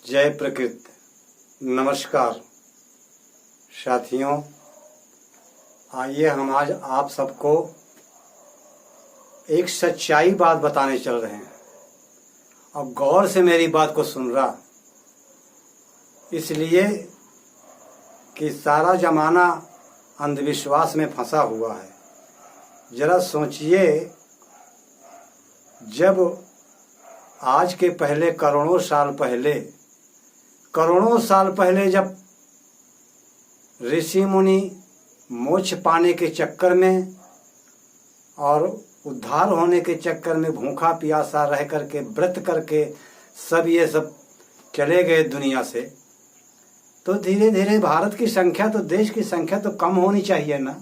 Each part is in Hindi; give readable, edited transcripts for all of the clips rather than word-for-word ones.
जय प्रकृति। नमस्कार साथियों, आइए हम आज आप सबको एक सच्चाई बात बताने चल रहे हैं और गौर से मेरी बात को सुन रहा, इसलिए कि सारा जमाना अंधविश्वास में फंसा हुआ है। जरा सोचिए, जब आज के पहले करोड़ों साल पहले जब ऋषि मुनि मोक्ष पाने के चक्कर में और उद्धार होने के चक्कर में भूखा प्यासा रह करके व्रत करके सब ये सब चले गए दुनिया से, तो धीरे धीरे भारत की संख्या तो देश की संख्या तो कम होनी चाहिए ना।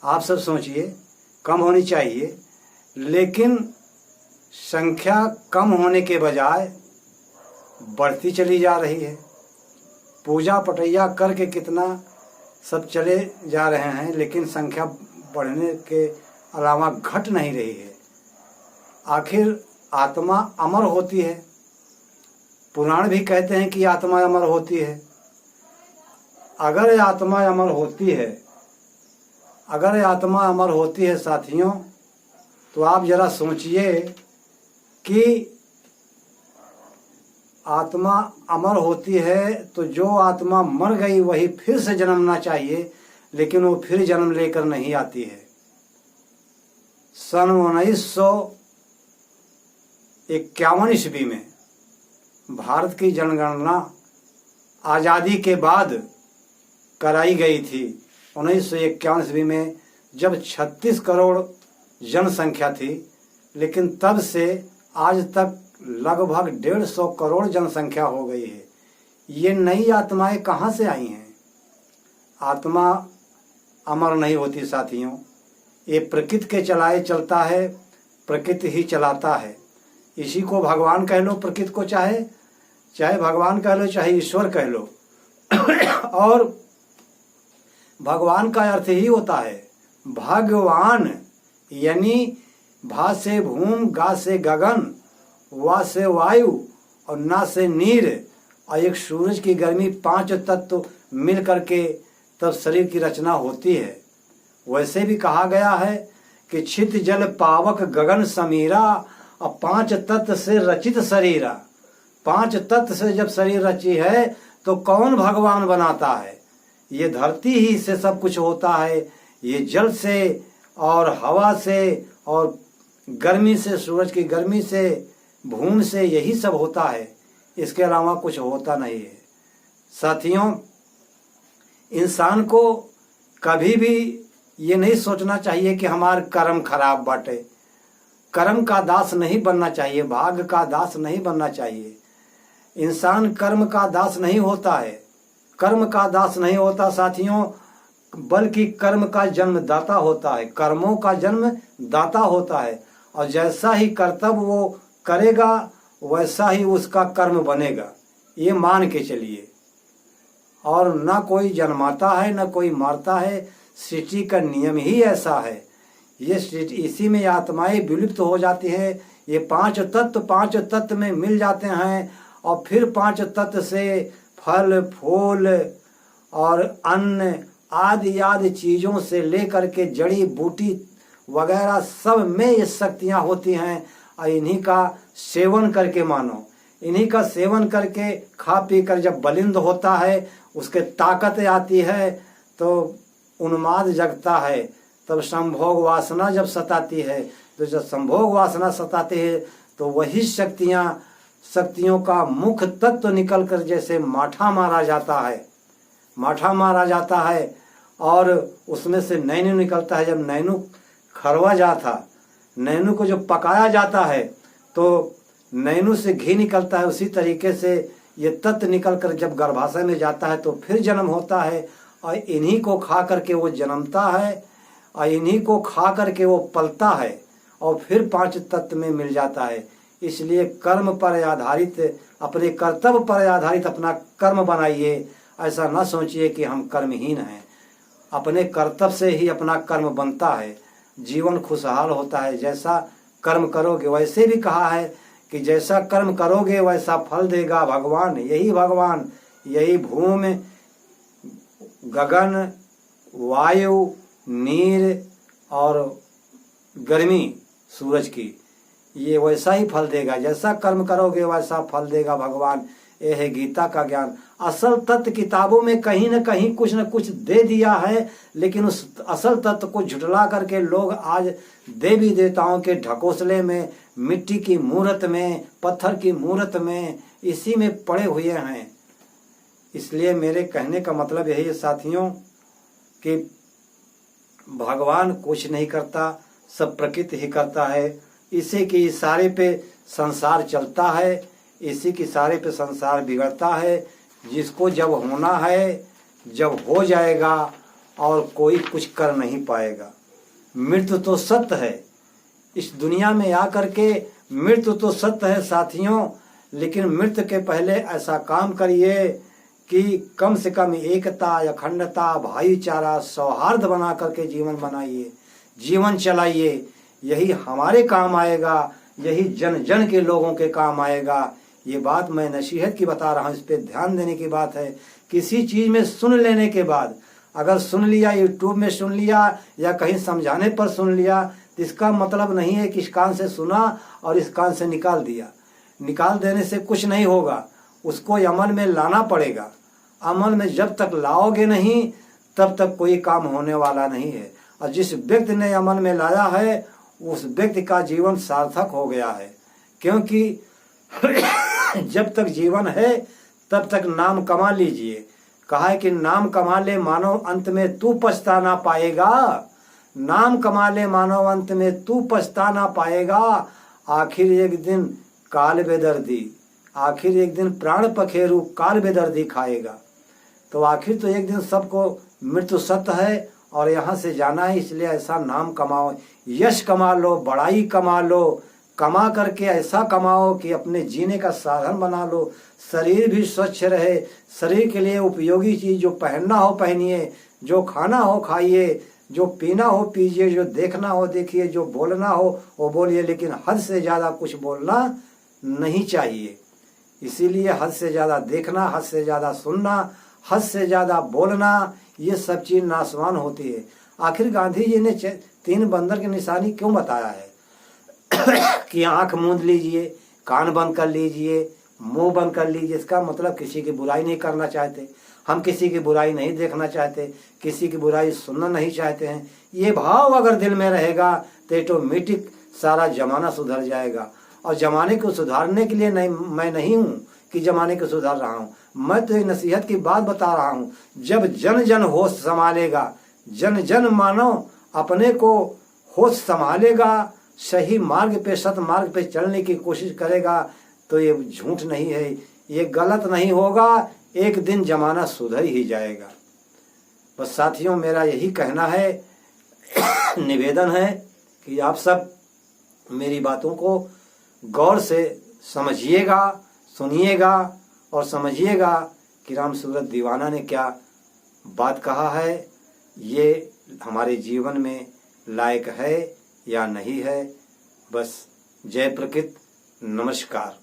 आप सब सोचिए, कम होनी चाहिए, लेकिन संख्या कम होने के बजाय बढ़ती चली जा रही है। पूजा पटैया करके कितना सब चले जा रहे हैं, लेकिन संख्या बढ़ने के अलावा घट नहीं रही है। आखिर आत्मा अमर होती है, पुराण भी कहते हैं कि आत्मा अमर होती है। अगर आत्मा अमर होती है साथियों, तो आप जरा सोचिए कि आत्मा अमर होती है तो जो आत्मा मर गई वही फिर से जन्मना चाहिए, लेकिन वो फिर जन्म लेकर नहीं आती है। सन 1951 ईस्वी में भारत की जनगणना आज़ादी के बाद कराई गई थी। 1951 ईस्वी में जब 36 करोड़ जनसंख्या थी, लेकिन तब से आज तक लगभग 150 करोड़ जनसंख्या हो गई है। ये नई आत्माएं कहाँ से आई हैं? आत्मा अमर नहीं होती साथियों, ये प्रकृति के चलाए चलता है, प्रकृति ही चलाता है। इसी को भगवान कह लो, प्रकृति को चाहे भगवान कह लो, चाहे ईश्वर कह लो। और भगवान का अर्थ ही होता है भगवान, यानी भा से भूम, गा से गगन, वा से वायु और ना से नीर, और एक सूरज की गर्मी, 5 तत्व मिल करके तब शरीर की रचना होती है। वैसे भी कहा गया है कि छित जल पावक गगन समीरा, और 5 तत्व से रचित शरीरा। 5 तत्व से जब शरीर रची है तो कौन भगवान बनाता है? ये धरती ही से सब कुछ होता है। ये जल से और हवा से और गर्मी से, सूरज की गर्मी से, भूमि से, यही सब होता है। इसके अलावा कुछ होता नहीं है। साथियों, इंसान को कभी भी ये नहीं सोचना चाहिए कि हमारे कर्म खराब बाटे। कर्म का दास नहीं बनना चाहिए, भाग्य का दास नहीं बनना चाहिए। इंसान कर्म का दास नहीं होता है, कर्म का दास नहीं होता साथियों, बल्कि कर्म का जन्मदाता होता है, कर्मों का जन्म दाता होता है। और जैसा ही कर्तव्य वो करेगा वैसा ही उसका कर्म बनेगा, ये मान के चलिए। और ना कोई जन्माता है ना कोई मारता है, सृष्टि का नियम ही ऐसा है। ये इसी में आत्माएं विलुप्त हो जाती है। ये 5 तत्व में मिल जाते हैं, और फिर 5 तत्व से फल फूल और अन्न आदि चीज़ों से लेकर के जड़ी बूटी वगैरह सब में ये शक्तियाँ होती हैं। और इन्हीं का सेवन करके, मानो इन्हीं का सेवन करके खा पी कर जब बलिंद होता है, उसके ताकत आती है तो उन्माद जगता है। तब संभोग वासना जब सताती है, तो जब संभोग वासना सताती है तो वही शक्तियों का मुख्य तत्व निकल कर जैसे माठा मारा जाता है और उसमें से नैनू निकलता है। जब नैनू खरवा जाता, नैनू को जब पकाया जाता है तो नैनू से घी निकलता है। उसी तरीके से ये तत्व निकल कर जब गर्भाशय में जाता है तो फिर जन्म होता है, और इन्हीं को खा करके वो जन्मता है, और इन्हीं को खा करके वो पलता है, और फिर 5 तत्व में मिल जाता है। इसलिए कर्म पर आधारित, अपने कर्तव्य पर आधारित अपना कर्म बनाइए। ऐसा ना सोचिए कि हम कर्महीन हैं। अपने कर्तव्य से ही अपना कर्म बनता है, जीवन खुशहाल होता है। जैसा कर्म करोगे, वैसे भी कहा है कि जैसा कर्म करोगे वैसा फल देगा भगवान। यही भगवान, यही भूमि, गगन, वायु, नीर और गर्मी सूरज की, ये वैसा ही फल देगा। जैसा कर्म करोगे वैसा फल देगा भगवान। ये है गीता का ज्ञान। असल तत्व किताबों में कहीं न कहीं कुछ न कुछ दे दिया है, लेकिन उस असल तत्व को झुठला करके लोग आज देवी देवताओं के ढकोसले में, मिट्टी की मूर्त में, पत्थर की मूर्त में, इसी में पड़े हुए हैं। इसलिए मेरे कहने का मतलब यही है साथियों कि भगवान कुछ नहीं करता, सब प्रकृति ही करता है। इसी के इशारे पे संसार चलता है, इसी के इशारे पे संसार बिगड़ता है। जिसको जब होना है जब हो जाएगा और कोई कुछ कर नहीं पाएगा। मृत्यु तो सत्य है, इस दुनिया में आकर के मृत्यु तो सत्य है साथियों, लेकिन मृत्यु के पहले ऐसा काम करिए कि कम से कम एकता, अखंडता, भाईचारा, सौहार्द बना करके जीवन बनाइए, जीवन चलाइए। यही हमारे काम आएगा, यही जन जन के लोगों के काम आएगा। ये बात मैं नसीहत की बता रहा हूँ, इस पे ध्यान देने की बात है। किसी चीज में सुन लेने के बाद, अगर सुन लिया, यूट्यूब में सुन लिया या कहीं समझाने पर सुन लिया, तो इसका मतलब नहीं है कि इस कान से सुना और इस कान से निकाल दिया। निकाल देने से कुछ नहीं होगा, उसको अमल में लाना पड़ेगा। अमल में जब तक लाओगे नहीं तब तक कोई काम होने वाला नहीं है। और जिस व्यक्ति ने अमल में लाया है उस व्यक्ति का जीवन सार्थक हो गया है। क्योंकि जब तक जीवन है तब तक नाम कमा लीजिए। कहा है कि नाम कमा ले मानव, अंत में तू पछता ना पाएगा। नाम कमा ले मानव, अंत में तू पछता ना पाएगा। आखिर एक दिन काल बेदर्दी, आखिर एक दिन प्राण पखेरु काल बेदर्दी खाएगा। तो आखिर तो एक दिन सबको मृत्यु सत्य है और यहाँ से जाना है। इसलिए ऐसा नाम कमाओ, यश कमा लो, बड़ाई कमा लो, कमा करके ऐसा कमाओ कि अपने जीने का साधन बना लो। शरीर भी स्वच्छ रहे, शरीर के लिए उपयोगी चीज, जो पहनना हो पहनिए, जो खाना हो खाइए, जो पीना हो पीजिए, जो देखना हो देखिए, जो बोलना हो वो बोलिए, लेकिन हद से ज़्यादा कुछ बोलना नहीं चाहिए। इसीलिए हद से ज़्यादा देखना, हद से ज़्यादा सुनना, हद से ज़्यादा बोलना, ये सब चीज़ नाशवान होती है। आखिर गांधी जी ने 3 बंदर की निशानी क्यों बताया है कि आंख मूंद लीजिए, कान बंद कर लीजिए, मुंह बंद कर लीजिए। इसका मतलब किसी की बुराई नहीं करना चाहते, हम किसी की बुराई नहीं देखना चाहते, किसी की बुराई सुनना नहीं चाहते हैं। ये भाव अगर दिल में रहेगा तो ऑटोमेटिक सारा जमाना सुधर जाएगा। और जमाने को सुधारने के लिए नहीं, मैं नहीं हूँ कि जमाने को सुधार रहा हूँ, मैं तो एक नसीहत की बात बता रहा हूँ। जब जन जन होश संभालेगा, जन जन मानो अपने को होश संभालेगा, सही मार्ग पे, सत मार्ग पे चलने की कोशिश करेगा, तो ये झूठ नहीं है, ये गलत नहीं होगा। एक दिन जमाना सुधर ही जाएगा। बस साथियों, मेरा यही कहना है, निवेदन है कि आप सब मेरी बातों को गौर से समझिएगा, सुनिएगा और समझिएगा कि राम सूरत दीवाना ने क्या बात कहा है, ये हमारे जीवन में लायक है या नहीं है। बस जय प्रकृति, नमस्कार।